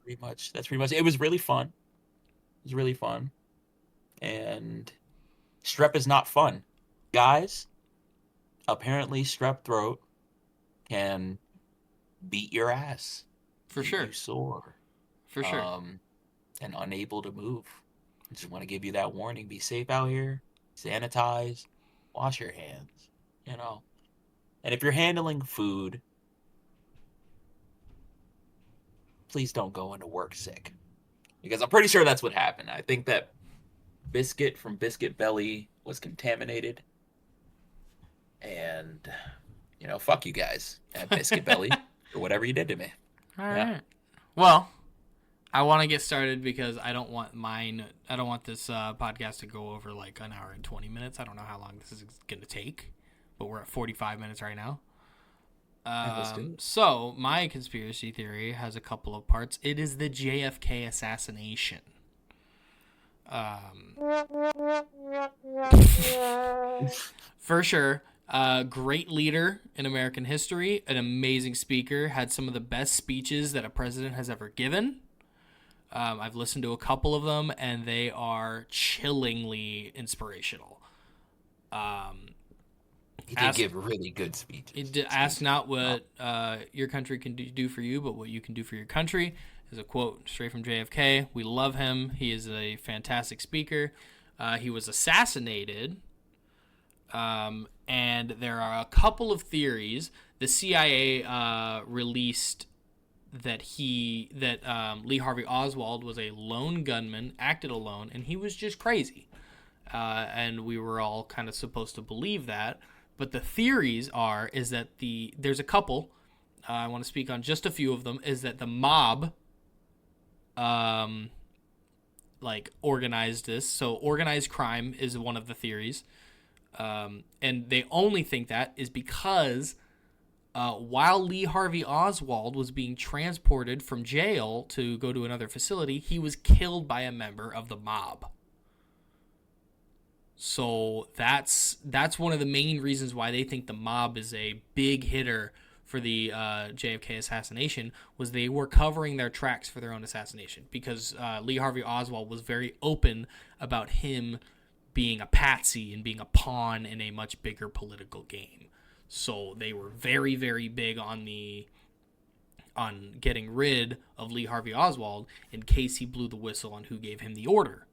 That's pretty much it. It was really fun. It was really fun. And strep is not fun. Guys, apparently strep throat can beat your ass. For sure. You sore. For sure. And unable to move. I just want to give you that warning. Be safe out here. Sanitize. Wash your hands. And if you're handling food, please don't go into work sick. Because I'm pretty sure that's what happened. I think that biscuit from Biscuit Belly was contaminated. And, fuck you guys at Biscuit Belly for whatever you did to me. All right. Well, I want to get started because I don't want this podcast to go over like an hour and 20 minutes. I don't know how long this is going to take, but we're at 45 minutes right now. So my conspiracy theory has a couple of parts. It is the JFK assassination. For sure. Great leader in American history, an amazing speaker, had some of the best speeches that a president has ever given. I've listened to a couple of them, and they are chillingly inspirational. He did give really good speeches. Ask not what your country can do for you, but what you can do for your country is a quote straight from JFK. We love him. He is a fantastic speaker. He was assassinated, and there are a couple of theories. The CIA released that Lee Harvey Oswald was a lone gunman, acted alone, and he was just crazy. And we were all kind of supposed to believe that. But the theories is that there's a couple. I want to speak on just a few of them. Is that the mob, organized this? So organized crime is one of the theories, and they only think that is because while Lee Harvey Oswald was being transported from jail to go to another facility, he was killed by a member of the mob. So that's one of the main reasons why they think the mob is a big hitter for the JFK assassination, was they were covering their tracks for their own assassination, because Lee Harvey Oswald was very open about him being a patsy and being a pawn in a much bigger political game. So they were very, very big on getting rid of Lee Harvey Oswald in case he blew the whistle on who gave him the order.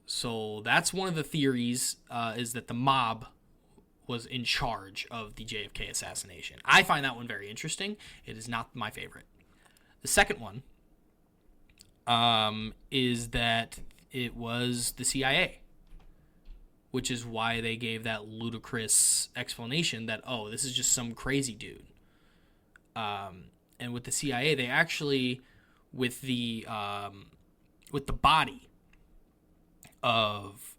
So that's one of the theories, is that the mob was in charge of the JFK assassination. I find that one very interesting. It is not my favorite. The second one is that it was the CIA, which is why they gave that ludicrous explanation that, oh, this is just some crazy dude. And with the CIA, they actually, with the body of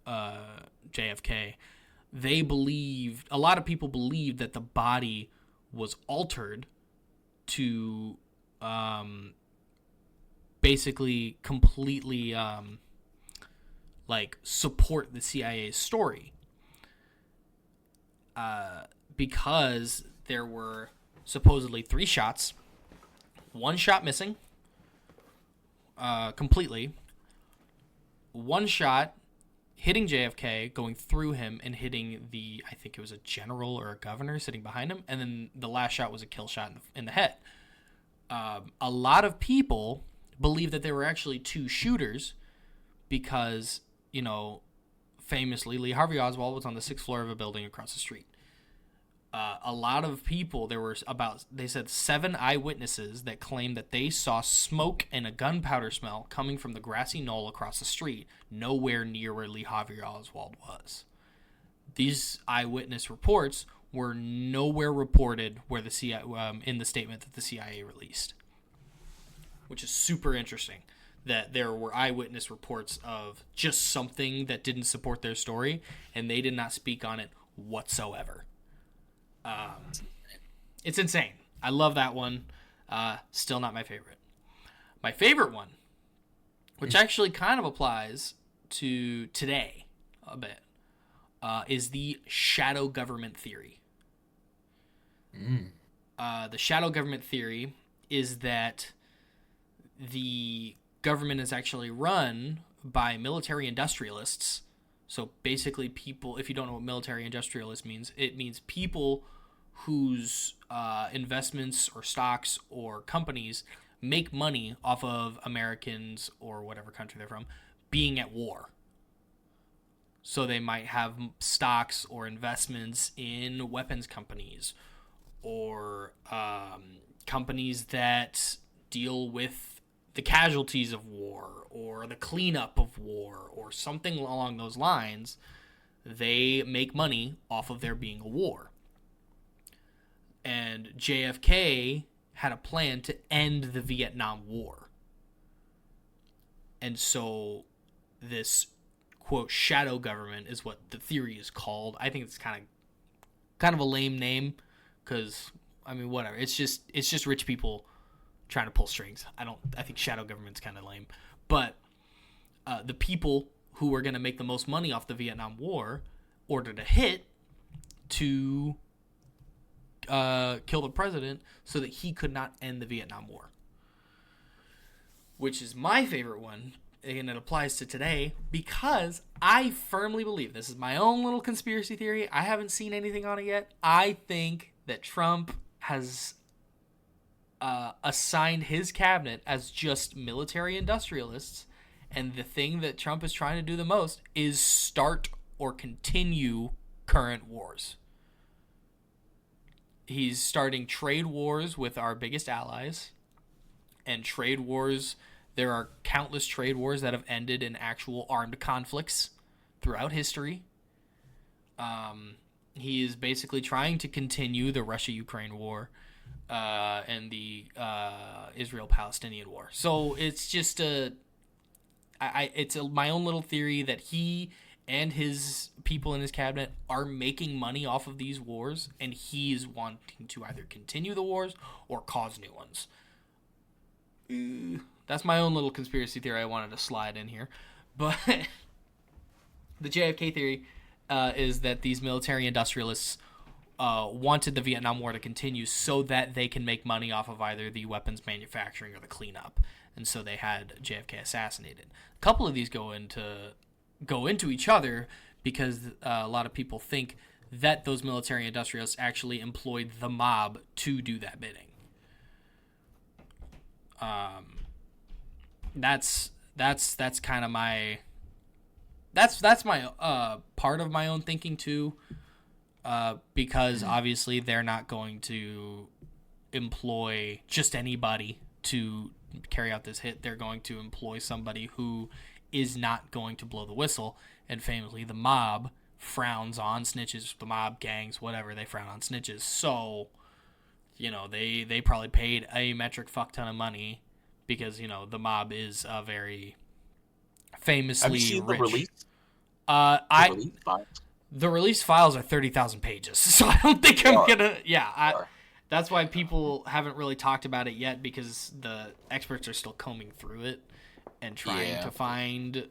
JFK, a lot of people believed that the body was altered to basically completely support the CIA's story, because there were supposedly 3 shots, 1 shot missing completely, 1 shot hitting JFK, going through him and hitting I think it was a general or a governor sitting behind him, and then the last shot was a kill shot in the head. A lot of people believe that there were actually 2 shooters because, famously, Lee Harvey Oswald was on the 6th floor of a building across the street. A lot of people, they said 7 eyewitnesses that claimed that they saw smoke and a gunpowder smell coming from the grassy knoll across the street, nowhere near where Lee Harvey Oswald was. These eyewitness reports were nowhere reported where the CIA, in the statement that the CIA released, which is super interesting. That there were eyewitness reports of just something that didn't support their story, and they did not speak on it whatsoever. It's insane. I love that one. Still not my favorite. My favorite one, which actually kind of applies to today a bit, is the shadow government theory. The shadow government theory is that the government is actually run by military industrialists. So basically people, if you don't know what military industrialist means, it means people whose investments or stocks or companies make money off of Americans or whatever country they're from being at war. So they might have stocks or investments in weapons companies or companies that deal with the casualties of war or the cleanup of war or something along those lines, they make money off of there being a war. And JFK had a plan to end the Vietnam War. And so this, quote, shadow government is what the theory is called. I think it's kind of a lame name because, I mean, whatever. It's just rich people trying to pull strings. I think shadow government's kind of lame. But the people who were going to make the most money off the Vietnam War ordered a hit to kill the president so that he could not end the Vietnam War. Which is my favorite one, and it applies to today, because I firmly believe, this is my own little conspiracy theory, I haven't seen anything on it yet, I think that Trump has assigned his cabinet as just military industrialists, and the thing that Trump is trying to do the most is start or continue current wars. He's starting trade wars with our biggest allies, and trade wars, there are countless trade wars that have ended in actual armed conflicts throughout history. He is basically trying to continue the Russia-Ukraine war and the Israel-Palestinian war. So it's just my own little theory that he and his people in his cabinet are making money off of these wars, and he's wanting to either continue the wars or cause new ones. That's my own little conspiracy theory I wanted to slide in here. But the JFK theory is that these military industrialists wanted the Vietnam War to continue so that they can make money off of either the weapons manufacturing or the cleanup. And so they had JFK assassinated. A couple of these go into each other because a lot of people think that those military industrialists actually employed the mob to do that bidding. That's kind of my part of my own thinking too, because obviously they're not going to employ just anybody to carry out this hit. They're going to employ somebody who is not going to blow the whistle, and famously the mob frowns on snitches. The mob, gangs, whatever, they frown on snitches. So, they probably paid a metric fuck ton of money because, the mob is a very famously Have you seen rich. The release? Release files? The release files are 30,000 pages, so I don't think I'm gonna. Yeah, that's why people haven't really talked about it yet, because the experts are still combing through it and trying to find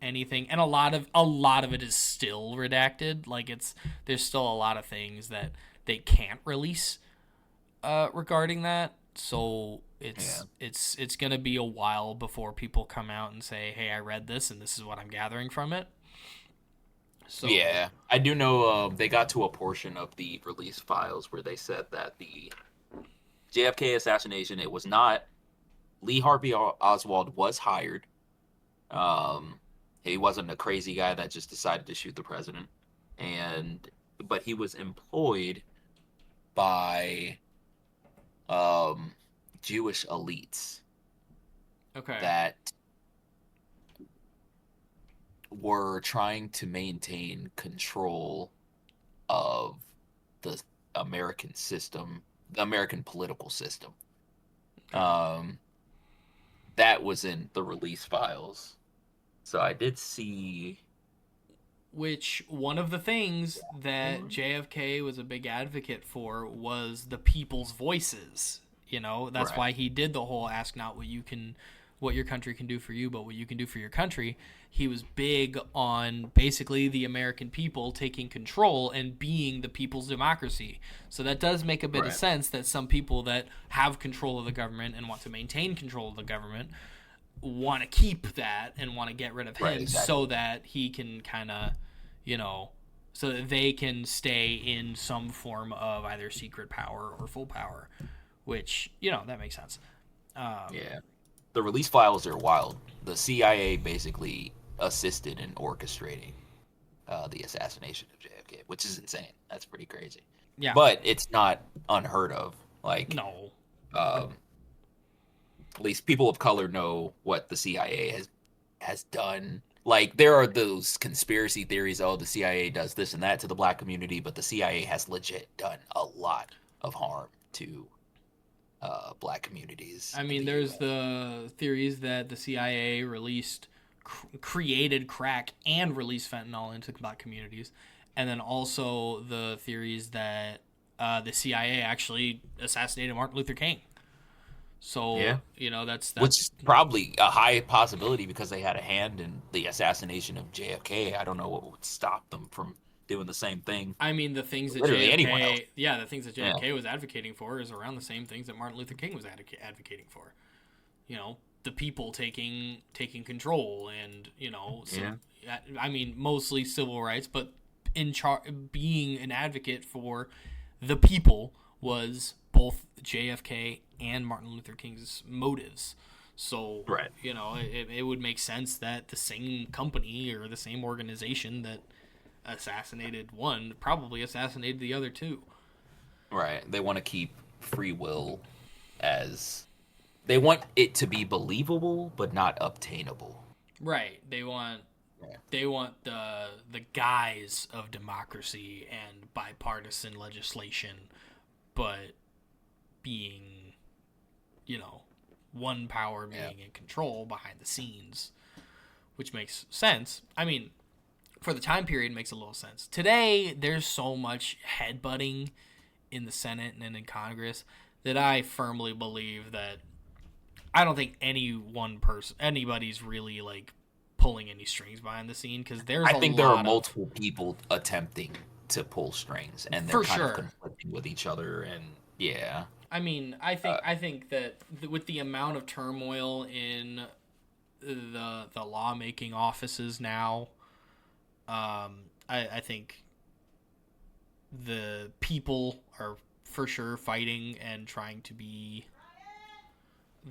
anything, and a lot of it is still redacted. Like, there's still a lot of things that they can't release regarding that. So it's gonna be a while before people come out and say, "Hey, I read this, and this is what I'm gathering from it." So yeah, I do know they got to a portion of the release files where they said that the JFK assassination, it was not Lee Harvey Oswald was hired. He wasn't a crazy guy that just decided to shoot the president, but he was employed by Jewish elites. Okay. That were trying to maintain control of the American system, the American political system. That was in the release files. So I did see. Which, one of the things that JFK was a big advocate for was the people's voices. That's Right. why he did the whole ask not what your country can do for you, but what you can do for your country. He was big on basically the American people taking control and being the people's democracy. So that does make a bit of sense that some people that have control of the government and want to maintain control of the government want to keep that and want to get rid of him, so that he can kind of, so that they can stay in some form of either secret power or full power, which, that makes sense. Yeah. The release files are wild. The CIA basically assisted in orchestrating the assassination of JFK, which is insane. That's pretty crazy. Yeah. But it's not unheard of. Like, no. at least people of color know what the CIA has done. Like, there are those conspiracy theories, oh, the CIA does this and that to the black community, but the CIA has legit done a lot of harm to black communities. I mean, there's the theories that the CIA created crack and released fentanyl into black communities, and then also the theories that the CIA actually assassinated Martin Luther King. So, that's which is probably a high possibility because they had a hand in the assassination of JFK. I don't know what would stop them from doing the same thing. I mean, the things that the things that JFK was advocating for is around the same things that Martin Luther King was advocating for. The people taking control and, I mean, mostly civil rights, but being an advocate for the people was both JFK and Martin Luther King's motives. So, right. It would make sense that the same company or the same organization that assassinated one probably assassinated the other two. Right. They want to keep free will they want it to be believable but not obtainable. Right. They want the guise of democracy and bipartisan legislation, but being, one power being in control behind the scenes, which makes sense. I mean, for the time period, it makes a little sense. Today, there's so much headbutting in the Senate and in Congress that I firmly believe that I don't think anybody's really like pulling any strings behind the scene, because there are multiple people attempting to pull strings, and they're kind of conflicting with each other, and yeah. I mean, I think that with the amount of turmoil in the lawmaking offices now, I think the people are for sure fighting and trying to be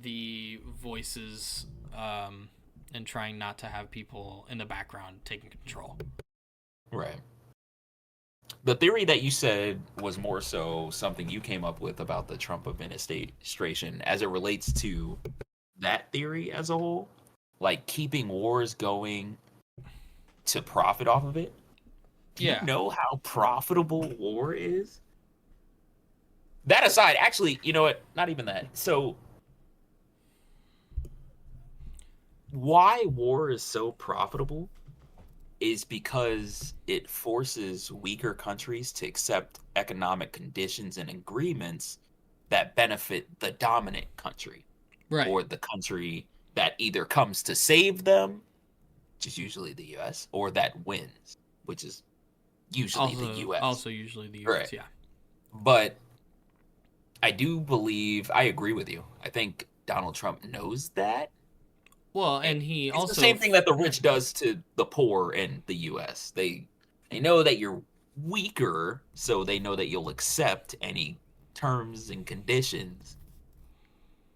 the voices, and trying not to have people in the background taking control. Right. The theory that you said was more so something you came up with about the Trump administration as it relates to that theory as a whole, like keeping wars going to profit off of it. Do you know how profitable war is? That aside, actually, you know what? Not even that. So, why war is so profitable is because it forces weaker countries to accept economic conditions and agreements that benefit the dominant country. Right. Or the country that either comes to save them, which is usually the U.S., or that wins, which is usually the U.S. Also usually the U.S., right. Yeah. But I do believe, I agree with you. I think Donald Trump knows that. Well, and it's the same thing that the rich does to the poor in the U.S. They know that you're weaker, so they know that you'll accept any terms and conditions.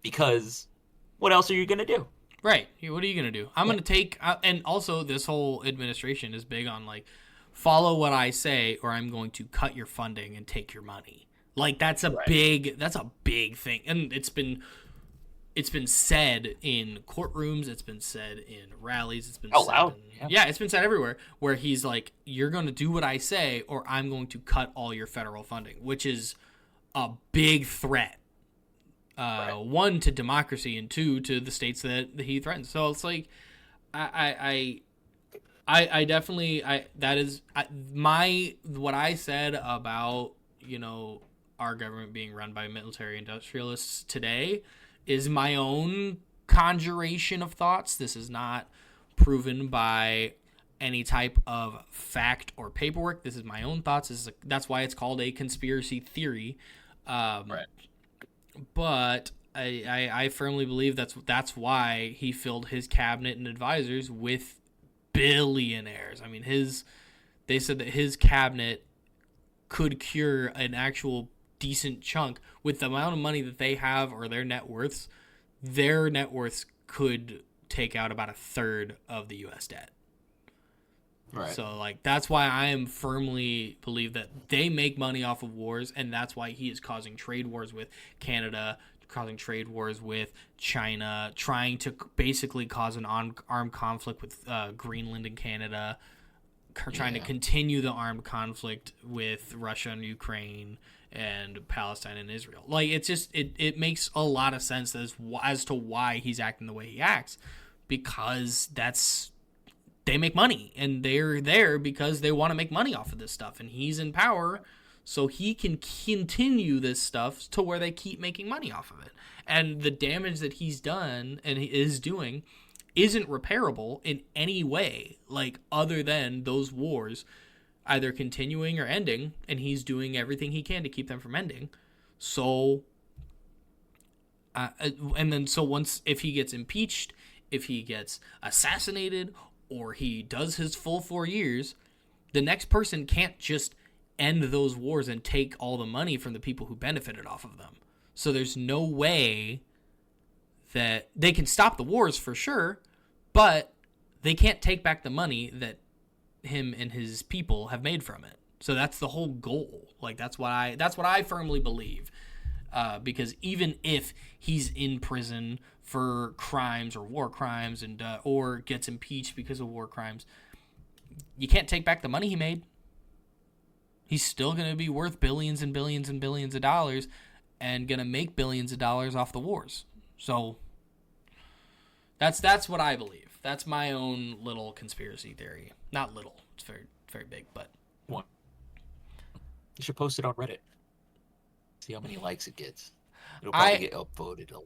Because what else are you going to do? Right. What are you going to do? I'm going to take... and also, this whole administration is big on, like, follow what I say or I'm going to cut your funding and take your money. Like, that's a big thing. And it's been said in courtrooms, it's been said in rallies, it's been said loud. It's been said everywhere, where he's like, you're going to do what I say or I'm going to cut all your federal funding, which is a big threat. One, to democracy, and two, to the states that he threatens. So it's like, I definitely, what I said about, our government being run by military industrialists today is my own conjuration of thoughts. This is not proven by any type of fact or paperwork. This is my own thoughts. That's why it's called a conspiracy theory. But I firmly believe that's why he filled his cabinet and advisors with billionaires. I mean, they said that his cabinet could cure an actual decent chunk with the amount of money that they have, or their net worths could take out about a third of the U.S. debt. Right. So, like, that's why I am firmly believe that they make money off of wars, and that's why he is causing trade wars with Canada, causing trade wars with China, trying to basically cause an armed conflict with Greenland and Canada, trying to continue the armed conflict with Russia and Ukraine and Palestine and Israel. Like, it's just it makes a lot of sense as to why he's acting the way he acts, because they make money, and they're there because they want to make money off of this stuff, and he's in power so he can continue this stuff to where they keep making money off of it. And the damage that he's done and he is doing isn't repairable in any way, like, other than those wars either continuing or ending, and he's doing everything he can to keep them from ending. So if he gets impeached, if he gets assassinated, or he does his full 4 years, the next person can't just end those wars and take all the money from the people who benefited off of them. So there's no way that they can stop the wars for sure, but they can't take back the money that him and his people have made from it. So that's the whole goal. Like, that's what I firmly believe. Because even if he's in prison for crimes or war crimes and or gets impeached because of war crimes, you can't take back the money he made. He's still going to be worth billions and billions and billions of dollars, and going to make billions of dollars off the wars. So that's what I believe. That's my own little conspiracy theory. Not little. It's very, very big, but One. You should post it on Reddit. See how many likes it gets. It'll probably get upvoted a lot.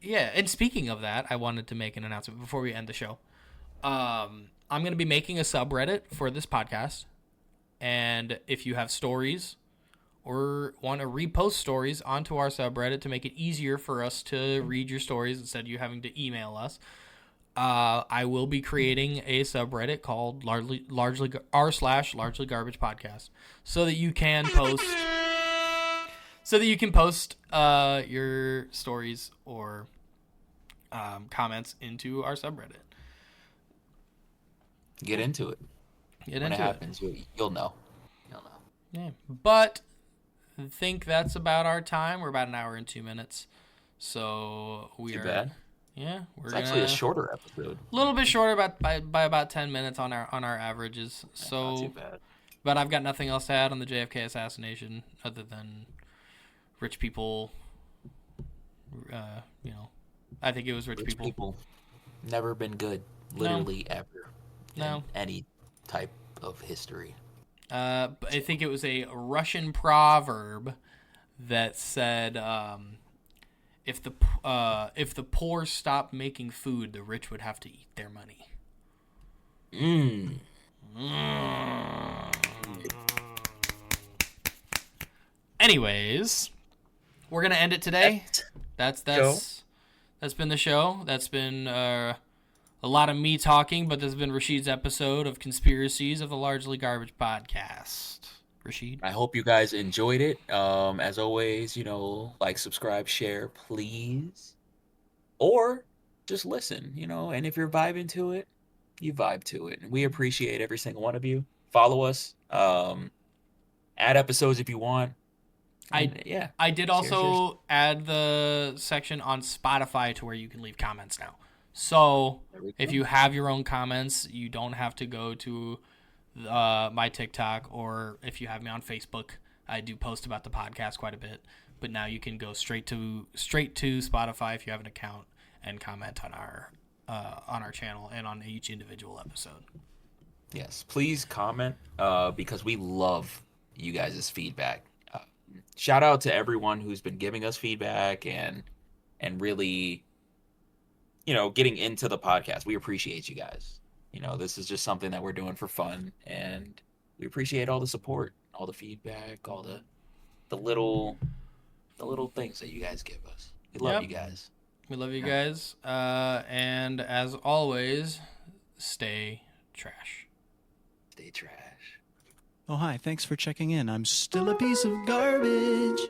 Yeah, and speaking of that, I wanted to make an announcement before we end the show. I'm going to be making a subreddit for this podcast. And if you have stories or want to repost stories onto our subreddit to make it easier for us to read your stories instead of you having to email us, I will be creating a subreddit called r/LargelyGarbagePodcast so that you can post your stories or comments into our subreddit. Get into it. When it happens, you'll know. Yeah, but I think that's about our time. We're about an hour and 2 minutes, so Too bad. Yeah, it's actually a shorter episode. A little bit shorter, by about 10 minutes on our averages. So, not too bad. But I've got nothing else to add on the JFK assassination other than rich people. I think it was rich people. Never been good, literally ever. No. In any type of history. I think it was a Russian proverb that said, if the poor stopped making food, the rich would have to eat their money. Anyways, we're gonna end it today. That's been the show. That's been a lot of me talking, but this has been Rashid's episode of Conspiracies of the Largely Garbage Podcast. Rashid? I hope you guys enjoyed it. As always, like, subscribe, share, please. Or just listen, and if you're vibing to it, you vibe to it. And we appreciate every single one of you. Follow us. Add episodes if you want. I did also add the section on Spotify to where you can leave comments now. So if you have your own comments, you don't have to go to my TikTok, or if you have me on Facebook, I do post about the podcast quite a bit. But now you can go straight to Spotify if you have an account and comment on our channel and on each individual episode. Yes, please comment because we love you guys' feedback. Shout out to everyone who's been giving us feedback and really, getting into the podcast. We appreciate you guys. This is just something that we're doing for fun, and we appreciate all the support, all the feedback, all the little things that you guys give us. We love you guys. We love you guys. And as always, stay trash. Stay trash. Oh, hi. Thanks for checking in. I'm still a piece of garbage.